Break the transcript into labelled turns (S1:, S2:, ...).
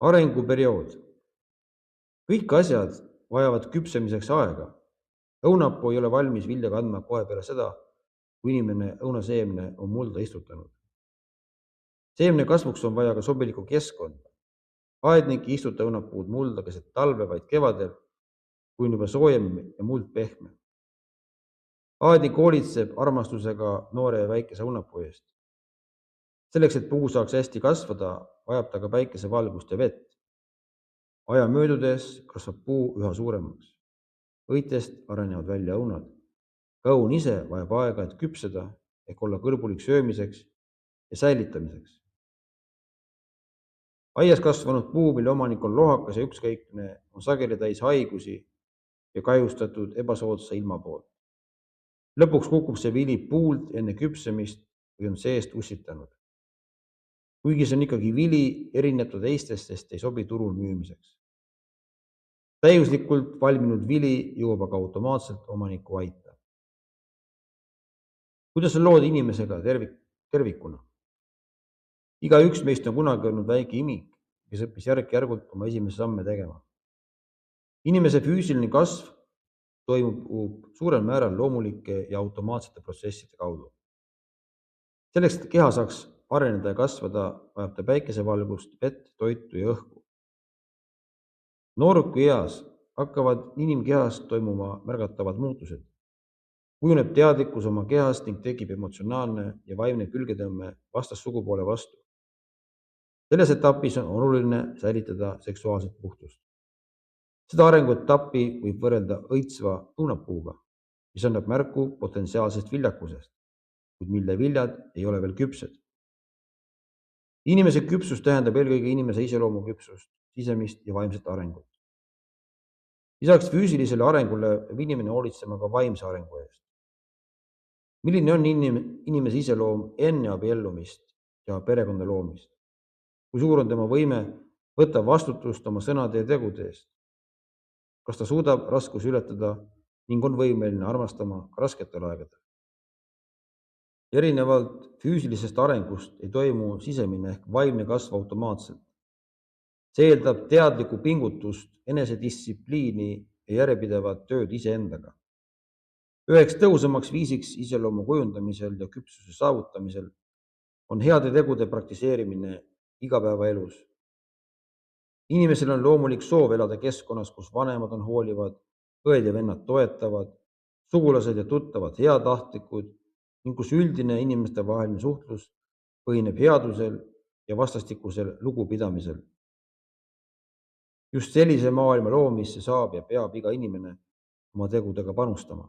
S1: arenguperiood. Kõik asjad vajavad küpsemiseks aega. Õunapuu ei ole valmis vilja kandma kohe peale seda, kui inimene õunaseemne on mulda istutanud. Seemne kasvuks on vaja ka sobilikku keskkonda. Aednik ei istuta õunapuud mulda keset talve, vaid kevadel, kui on juba soojem ja muld pehme. Aednik hoolitseb armastusega noore ja väikese õunapuu eest. Selleks, et puu saaks hästi kasvada, vajab ta ka päikesevalgust ja vett. Aja möödudes kasvab puu üha suuremaks. Õitest arenevad välja õunad. Ka õun ise vajab aega, et küpseda ehk olla kõlbulik söömiseks ja säilitamiseks. Aias kasvanud puu, mille omanik on lohakas ja ükskõikne, on sageli täis haigusi ja kahjustatud ebasoodsa ilma poolt. Lõpuks kukub see vili puult enne küpsemist või on seest ussitanud. Kuigi see on ikkagi vili, erineb ta teistest, sest ei sobi turul müümiseks. Täiuslikult valminud vili jõuab aga automaatselt omaniku aita. Kuidas on lood inimesega tervikuna? Igaüks meist on kunagi olnud väike imik, kes õppis järk-järgult oma esimesi samme tegema. Inimese füüsiline kasv toimub suurel määral loomulike ja automaatsete protsesside kaudu. Selleks, et keha saaks areneda ja kasvada, vajab ta päikesevalgust, vett, toitu ja õhku. Noorukueas hakkavad inimkehas toimuma märgatavad muutused. Kujuneb teadlikkus oma kehast ning tekib emotsionaalne ja vaimne külgetõmme vastassugupoole vastu. Selles etapis on oluline säilitada seksuaalset puhtust. Seda arenguetappi võib võrrelda õitsva õunapuuga, mis annab märku potentsiaalsest viljakusest, kuid mille viljad ei ole veel küpsed. Inimese küpsus tähendab eelkõige inimese iseloomu küpsust, sisemist ja vaimset arengut. Lisaks füüsilisele arengule peab inimene hoolitsema ka vaimse arengu eest. Milline on inimese iseloom enne abiellumist ja perekonda loomist? Kui suur on tema võime võtta vastutust oma sõnade ja tegude eest? Kas ta suudab raskusi ületada ning on võimeline armastama ka rasketel aegadel? Erinevalt füüsilisest arengust ei toimu sisemine ehk vaimne kasv automaatselt. See eeldab teadlikku pingutust, enesedistsipliini ja järjepidevat tööd iseendaga. Üheks tõhusamaks viisiks iseloomu kujundamisel ja küpsuse saavutamisel on heade tegude praktiseerimine igapäevaelus. Inimesel on loomulik soov elada keskkonnas, kus vanemad on hoolivad, õed ja vennad toetavad, sugulased ja tuttavad heatahtlikud ning kus üldine inimestevaheline suhtlus põhineb headusel ja vastastikusel lugupidamisel. Just sellise maailma loomisse saab ja peab iga inimene oma tegudega panustama.